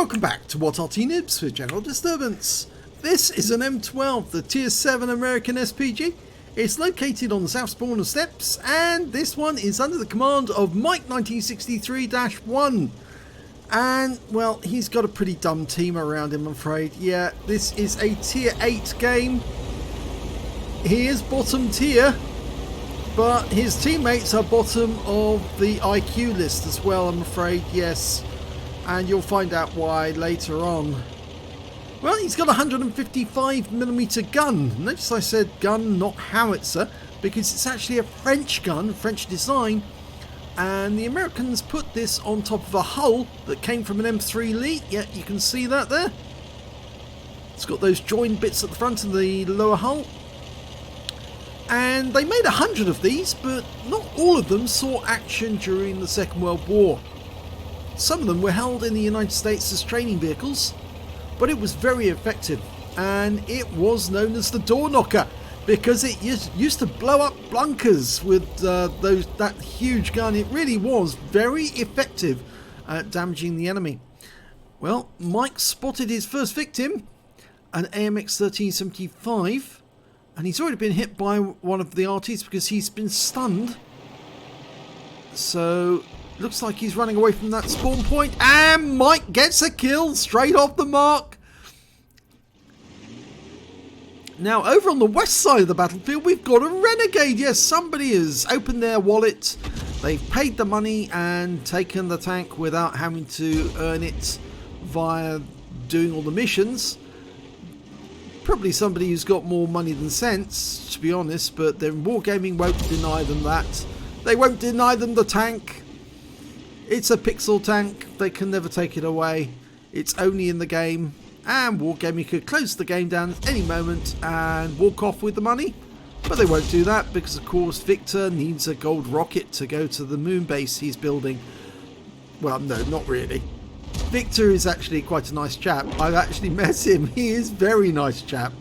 Welcome back to What Arty Noobs for General Disturbance. This is an M12, the Tier 7 American SPG. It's located on the south spawn of Steps, and this one is under the command of Mike 1963-1. And, well, he's got a pretty dumb team around him, I'm afraid. Yeah, this is a Tier 8 game. He is bottom tier, but his teammates are bottom of the IQ list as well, I'm afraid, yes. And you'll find out why later on. Well, he's got a 155mm gun. Notice I said gun, not howitzer, because it's actually a French gun, French design. And the Americans put this on top of a hull that came from an M3 Lee. Yeah, you can see that there. It's got those joined bits at the front of the lower hull. And they made 100 of these, but not all of them saw action during the Second World War. Some of them were held in the United States as training vehicles, but it was very effective, and it was known as the door knocker because it used to blow up bunkers with that huge gun. It really was very effective at damaging the enemy. Well, Mike spotted his first victim, an AMX 1375, and he's already been hit by one of the Artys because he's been stunned. So looks like he's running away from that spawn point, and Mike gets a kill straight off the mark. Now over on the west side of the battlefield we've got a renegade. Yes, somebody has opened their wallet, they've paid the money and taken the tank without having to earn it via doing all the missions. Probably somebody who's got more money than sense, to be honest, but then Wargaming won't deny them that. They won't deny them the tank. It's a pixel tank, they can never take it away. It's only in the game, and Wargaming could close the game down at any moment and walk off with the money. But they won't do that because of course Victor needs a gold rocket to go to the moon base he's building. Well, no, not really. Victor is actually quite a nice chap. I've actually met him. He is a very nice chap.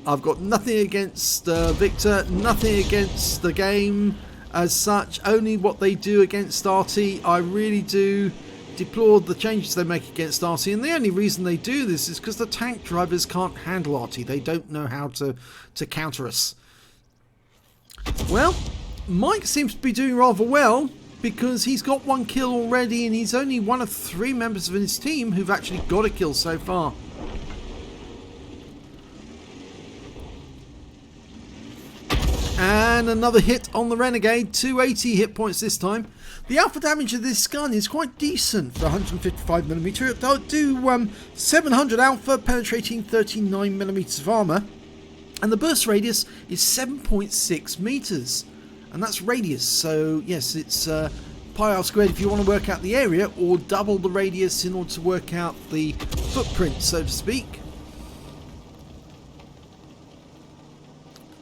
I've got nothing against Victor, nothing against the game as such, only what they do against Arty. I really do deplore the changes they make against Arty, and the only reason they do this is because the tank drivers can't handle Arty. They don't know how to counter us. Well, Mike seems to be doing rather well because he's got one kill already, and he's only one of 3 members of his team who've actually got a kill so far. And another hit on the Renegade, 280 hit points this time. The alpha damage of this gun is quite decent for 155mm. It'll do 700 alpha, penetrating 39mm of armour. And the burst radius is 7.6 meters. And that's radius, so yes, it's pi r squared if you want to work out the area, or double the radius in order to work out the footprint, so to speak.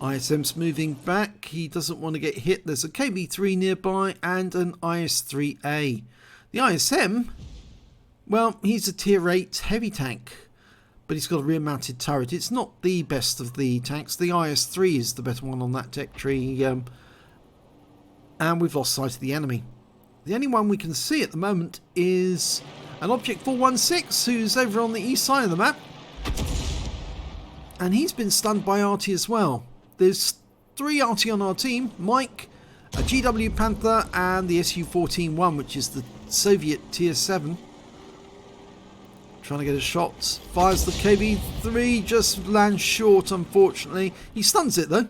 ISM's moving back, he doesn't want to get hit. There's a KB3 nearby and an IS-3A. The ISM, well, he's a tier 8 heavy tank, but he's got a rear mounted turret. It's not the best of the tanks. The IS-3 is the better one on that tech tree, and we've lost sight of the enemy. The only one we can see at the moment is an Object 416 who's over on the east side of the map, and he's been stunned by Arty as well. There's 3 Arty on our team, Mike, a GW Panther and the Su-14-1, which is the Soviet tier 7. Trying to get a shot, fires the KB3, just lands short unfortunately. He stuns it though.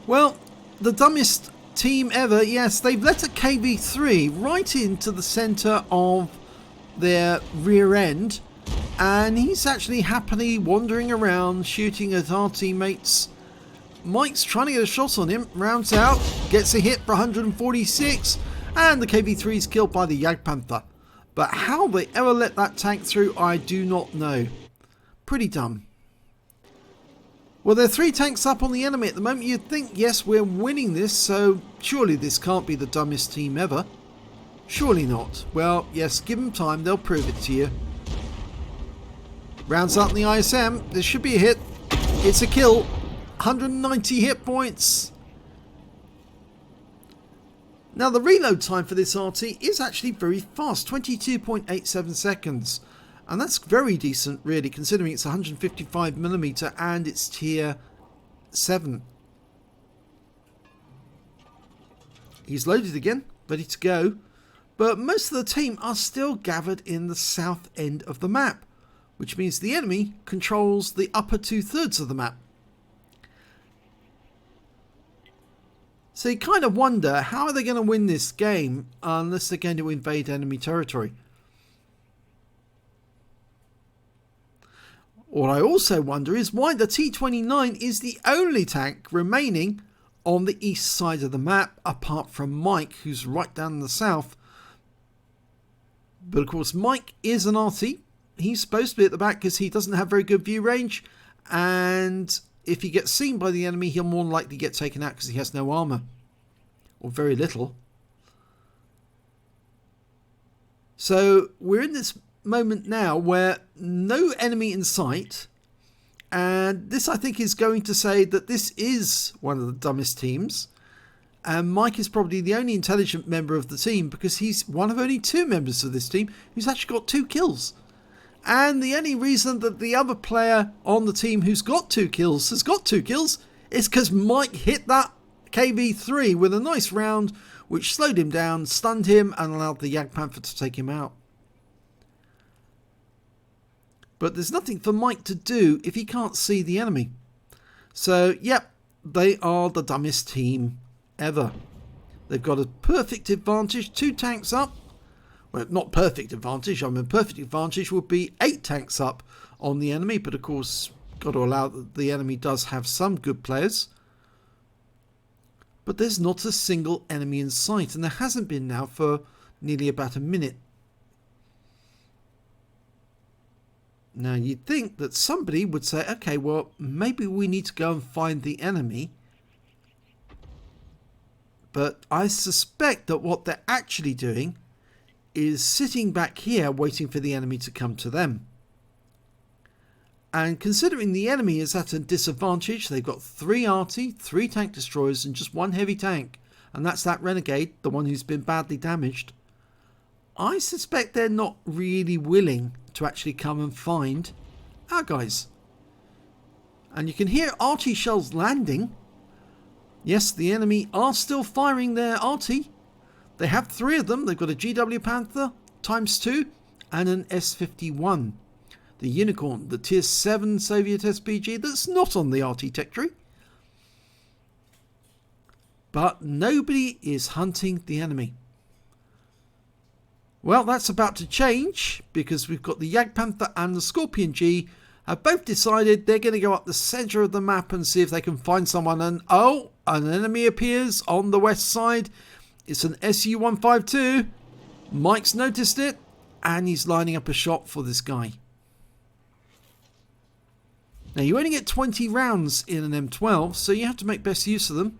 Well, the dumbest team ever, yes, they've let a KB3 right into the centre of their rear end, and he's actually happily wandering around shooting at our teammates. Mike's trying to get a shot on him, rounds out, gets a hit for 146, and the KB3 is killed by the Jagdpanther. But how they ever let that tank through, I do not know. Pretty dumb. Well, there are 3 tanks up on the enemy at the moment. You'd think, yes, we're winning this, so surely this can't be the dumbest team ever. Surely not. Well, yes, give them time, they'll prove it to you. Rounds out in the ISM, there should be a hit. It's a kill. 190 hit points. Now the reload time for this Arty is actually very fast, 22.87 seconds. And that's very decent really, considering it's 155mm and it's tier 7. He's loaded again, ready to go. But most of the team are still gathered in the south end of the map, which means the enemy controls the upper 2/3 of the map. So you kind of wonder, how are they going to win this game unless they're going to invade enemy territory? What I also wonder is why the T-29 is the only tank remaining on the east side of the map, apart from Mike, who's right down in the south. But of course Mike is an Arty. He's supposed to be at the back because he doesn't have very good view range, and if he gets seen by the enemy he'll more likely get taken out because he has no armor, or very little. So we're in this moment now where no enemy in sight, and this I think is going to say that this is one of the dumbest teams, and Mike is probably the only intelligent member of the team because he's one of only 2 members of this team who's actually got 2 kills. And the only reason that the other player on the team who's got 2 kills has got 2 kills is because Mike hit that KV-3 with a nice round which slowed him down, stunned him, and allowed the Jagdpanther to take him out. But there's nothing for Mike to do if he can't see the enemy. So, yep, they are the dumbest team ever. They've got a perfect advantage, 2 tanks up. Well, not perfect advantage. I mean, perfect advantage would be 8 tanks up on the enemy. But, of course, got to allow that the enemy does have some good players. But there's not a single enemy in sight. And there hasn't been now for nearly about a minute. Now, you'd think that somebody would say, okay, well, maybe we need to go and find the enemy. But I suspect that what they're actually doing is sitting back here waiting for the enemy to come to them. And considering the enemy is at a disadvantage, they've got 3 Arty, 3 tank destroyers and just 1 heavy tank. And that's that Renegade, the one who's been badly damaged. I suspect they're not really willing to actually come and find our guys. And you can hear Arty shells landing. Yes, the enemy are still firing their Arty. They have 3 of them. They've got a GW Panther ×2 and an S51. The Unicorn, the tier 7 Soviet SPG that's not on the Arty tech tree. But nobody is hunting the enemy. Well, that's about to change because we've got the Jagdpanther and the Scorpion G have both decided they're going to go up the centre of the map and see if they can find someone. And oh, an enemy appears on the west side. It's an SU-152. Mike's noticed it and he's lining up a shot for this guy. Now, you only get 20 rounds in an M12, so you have to make best use of them.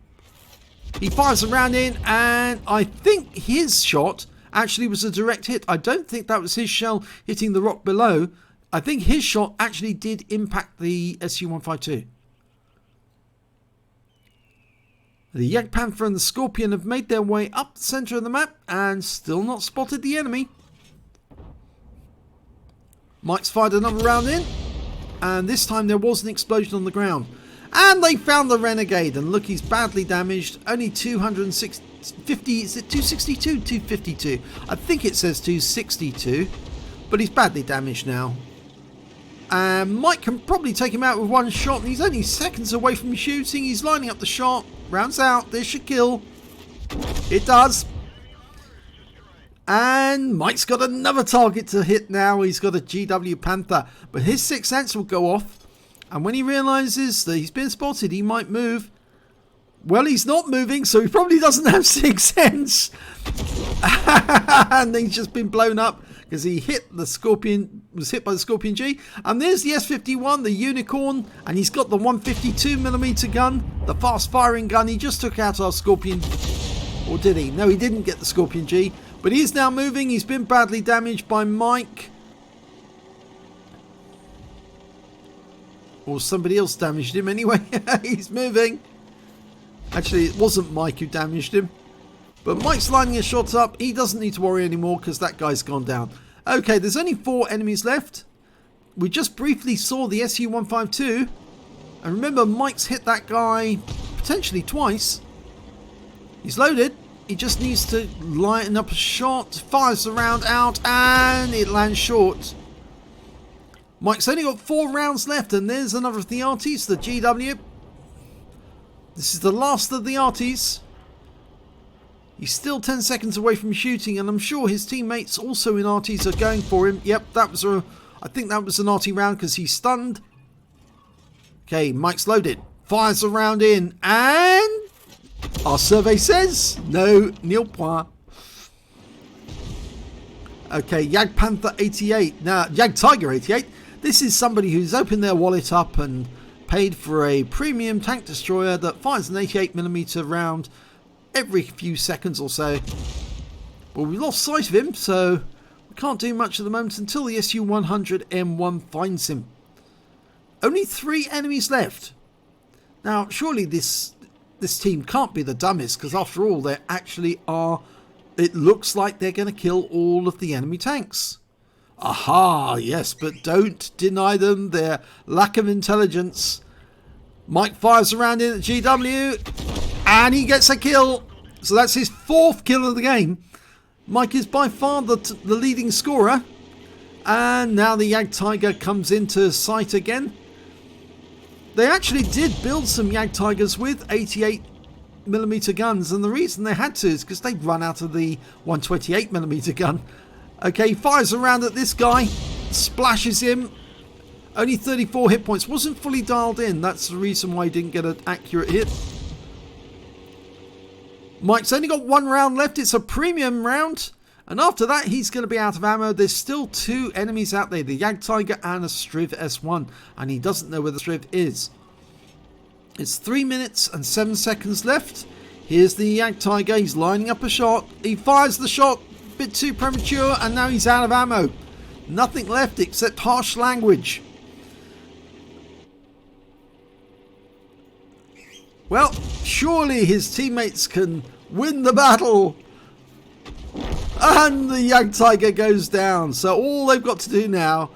He fires a round in, and I think his shot actually was a direct hit. I don't think that was his shell hitting the rock below. I think his shot actually did impact the SU-152. The Jagdpanther and the Scorpion have made their way up the centre of the map and still not spotted the enemy. Mike's fired another round in, and this time there was an explosion on the ground. And they found the Renegade, and look, he's badly damaged. Only 250, is it 262? 252. I think it says 262, but he's badly damaged now. And Mike can probably take him out with 1 shot, and he's only seconds away from shooting. He's lining up the shot. Rounds out. This should kill. It does. And Mike's got another target to hit now. He's got a GW Panther, but his 6th sense will go off. And when he realises that he's been spotted, he might move. Well, he's not moving, so he probably doesn't have 6th sense. And he's just been blown up because he hit the Scorpion, was hit by the Scorpion G. And there's the S51, the Unicorn, and he's got the 152mm gun, the fast-firing gun. He just took out our Scorpion, or did he? No, he didn't get the Scorpion G, but he's now moving. He's been badly damaged by Mike. Or somebody else damaged him anyway. He's moving. Actually, it wasn't Mike who damaged him. But Mike's lining his shots up. He doesn't need to worry anymore because that guy's gone down. Okay, there's only 4 enemies left. We just briefly saw the SU-152. And remember, Mike's hit that guy potentially twice. He's loaded. He just needs to line up a shot. Fires the round out and it lands short. Mike's only got 4 rounds left, and there's another of the Artys, the GW. This is the last of the Artys. He's still 10 seconds away from shooting, and I'm sure his teammates also in Artys are going for him. Yep, that was I think that was an Arty round because he's stunned. Okay, Mike's loaded. Fires the round in, and our survey says no, nil point. Okay, Jag Panther 88. Now, Jag Tiger 88. This is somebody who's opened their wallet up and paid for a premium tank destroyer that fires an 88mm round every few seconds or so. Well, we lost sight of him, so we can't do much at the moment until the SU-100M1 finds him. Only 3 enemies left. Now, surely this team can't be the dumbest, because after all, they actually are. It looks like they're going to kill all of the enemy tanks. Aha, yes, but don't deny them their lack of intelligence. Mike fires around in at GW, and he gets a kill. So that's his 4th kill of the game. Mike is by far the leading scorer. And now the Jag Tiger comes into sight again. They actually did build some Jag Tigers with 88mm guns, and the reason they had to is because they'd run out of the 128mm gun. Okay, fires around at this guy, splashes him. Only 34 hit points, wasn't fully dialed in. That's the reason why he didn't get an accurate hit. Mike's only got 1 round left. It's a premium round, and after that he's going to be out of ammo. There's still 2 enemies out there, the Jag Tiger and a Striv S1, and he doesn't know where the Striv is. It's 3 minutes and 7 seconds left. Here's the Jag Tiger. He's lining up a shot. He fires the shot a bit too premature, and now he's out of ammo. Nothing left except harsh language. Well, surely his teammates can win the battle. And the Jag Tiger goes down. So all they've got to do now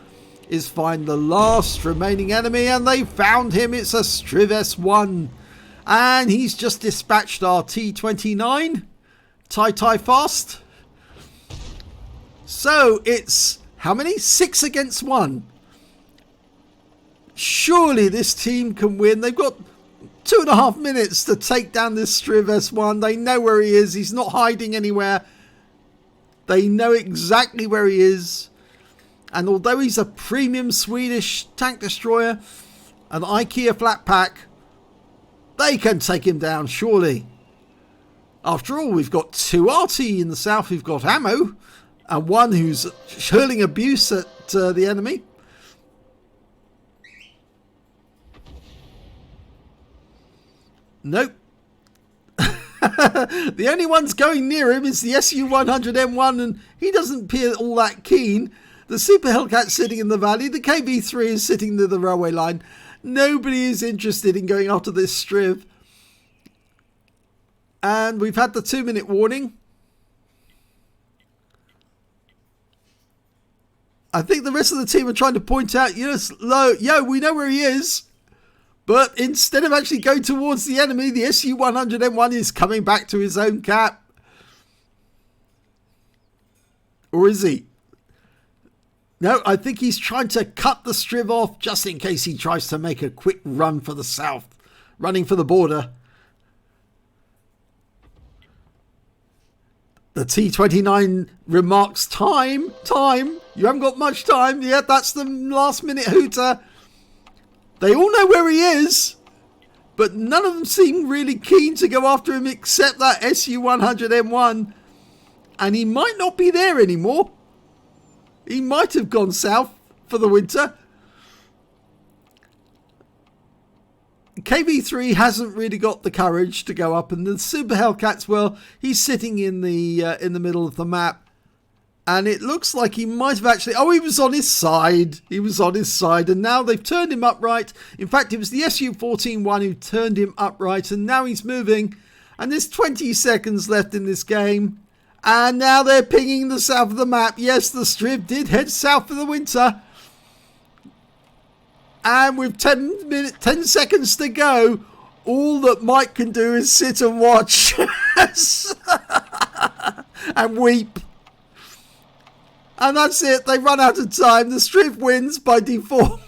is find the last remaining enemy, and they found him. It's a Striv S1, and he's just dispatched our T29 tie fast. So it's how many? 6 against 1. Surely this team can win. They've got 2.5 minutes to take down this Striv S1. They know where he is. He's not hiding anywhere. They know exactly where he is. And although he's a premium Swedish tank destroyer, an IKEA flat pack, they can take him down, surely. After all, we've got 2 Arty in the south who've got ammo, and 1 who's hurling abuse at the enemy. Nope. The only one's going near him is the SU-100M1, and he doesn't appear all that keen. The Super Hellcat's sitting in the valley. The KB3 is sitting near the railway line. Nobody is interested in going after this Striv. And we've had the 2-minute warning. I think the rest of the team are trying to point out, yes, yo, we know where he is. But instead of actually going towards the enemy, the SU-100M1 is coming back to his own cap. Or is he? No, I think he's trying to cut the Striv off just in case he tries to make a quick run for the south. Running for the border. The T29 remarks, time. You haven't got much time. Yeah, that's the last minute hooter. They all know where he is, but none of them seem really keen to go after him except that SU-100M1. And he might not be there anymore. He might have gone south for the winter. KB3 hasn't really got the courage to go up, and the Super Hellcats, well, he's sitting in the middle of the map. And it looks like he might have actually... Oh, he was on his side. He was on his side. And now they've turned him upright. In fact, it was the SU-14-1 who turned him upright. And now he's moving. And there's 20 seconds left in this game. And now they're pinging the south of the map. Yes, the strip did head south for the winter. And with 10 seconds to go, all that Mike can do is sit and watch and weep. And that's it. They run out of time. The strip wins by default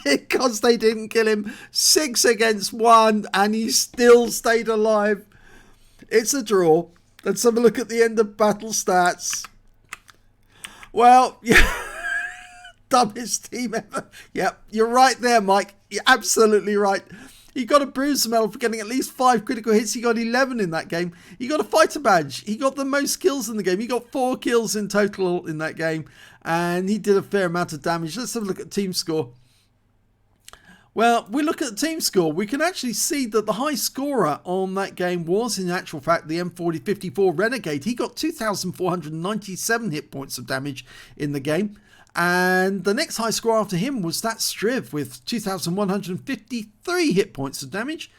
because they didn't kill him. 6 against 1, and he still stayed alive. It's a draw. Let's have a look at the end of battle stats. Well, yeah, dumbest team ever. Yep, you're right there, Mike. You're absolutely right. He got a bruiser medal for getting at least 5 critical hits. He got 11 in that game. He got a fighter badge. He got the most kills in the game. He got 4 kills in total in that game. And he did a fair amount of damage. Let's have a look at team score. Well, we look at the team score. We can actually see that the high scorer on that game was, in actual fact, the M4054 Renegade. He got 2,497 hit points of damage in the game. And the next high score after him was that Striv with 2,153 hit points of damage.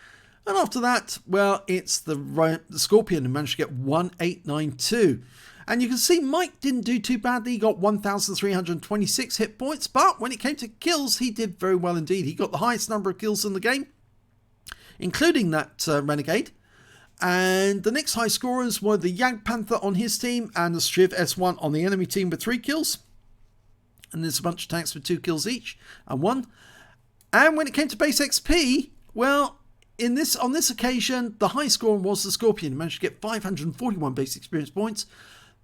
And after that, well, it's the Scorpion who managed to get 1,892. And you can see Mike didn't do too badly. He got 1,326 hit points. But when it came to kills, he did very well indeed. He got the highest number of kills in the game, including that Renegade. And the next high scorers were the Yag Panther on his team and the Striv S1 on the enemy team with 3 kills. And there's a bunch of tanks with 2 kills each and 1. And when it came to base XP, well, on this occasion, the high score was the Scorpion. He managed to get 541 base experience points.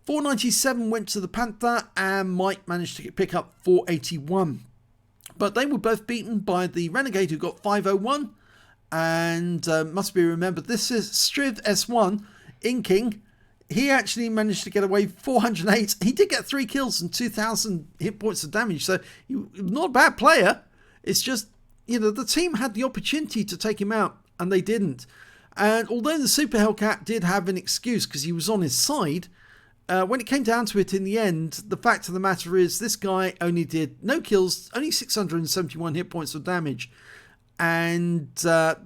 497 went to the Panther, and Mike managed to pick up 481. But they were both beaten by the Renegade, who got 501. And must be remembered, this is Striv S1 inking. He actually managed to get away 408. He did get 3 kills and 2,000 hit points of damage. So he was not a bad player. It's just, you know, the team had the opportunity to take him out and they didn't. And although the Super Hellcat did have an excuse because he was on his side, when it came down to it in the end, the fact of the matter is this guy only did no kills, only 671 hit points of damage. And the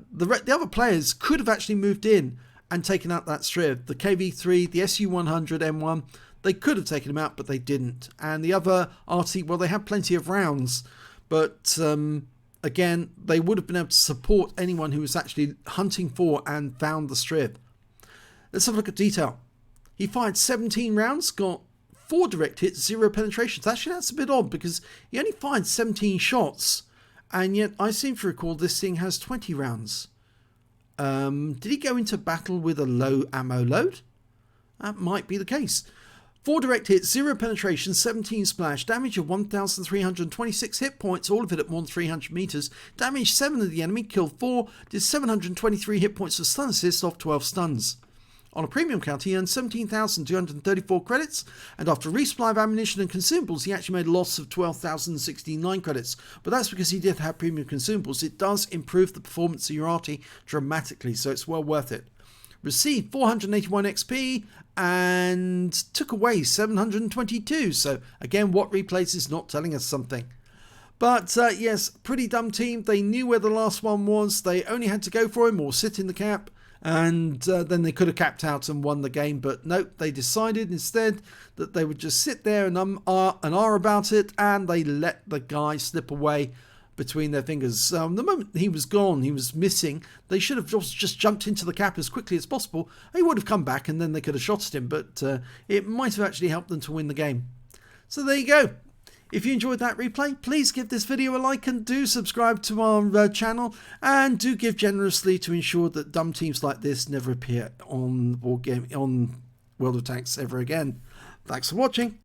other players could have actually moved in and taken out that Striv. The KV3, the SU100 M1, they could have taken him out, but they didn't. And the other Arty, well, they had plenty of rounds, but again, they would have been able to support anyone who was actually hunting for and found the Striv. Let's have a look at detail. He fired 17 rounds, got 4 direct hits, 0 penetrations. Actually, that's a bit odd because he only fired 17 shots, and yet I seem to recall this thing has 20 rounds. Did he go into battle with a low ammo load? That might be the case. 4 direct hits, 0 penetration, 17 splash, damage of 1,326 hit points, all of it at more than 300 meters. Damage 7 of the enemy, killed 4, did 723 hit points of stun assist off 12 stuns. On a premium count, he earned 17,234 credits, and after resupply of ammunition and consumables, he actually made a loss of 12,069 credits. But that's because he did have premium consumables. It does improve the performance of your Arty dramatically, so it's well worth it. Received 481 XP and took away 722. So again, what replays is not telling us something. But yes, pretty dumb team. They knew where the last one was. They only had to go for him or sit in the cap. And then they could have capped out and won the game, but nope, they decided instead that they would just sit there and R about it, and they let the guy slip away between their fingers. The moment he was gone, he was missing, they should have just jumped into the cap as quickly as possible. He would have come back and then they could have shot at him, but it might have actually helped them to win the game. So there you go. If you enjoyed that replay, please give this video a like and do subscribe to our channel, and do give generously to ensure that dumb teams like this never appear on World of Tanks ever again. Thanks for watching.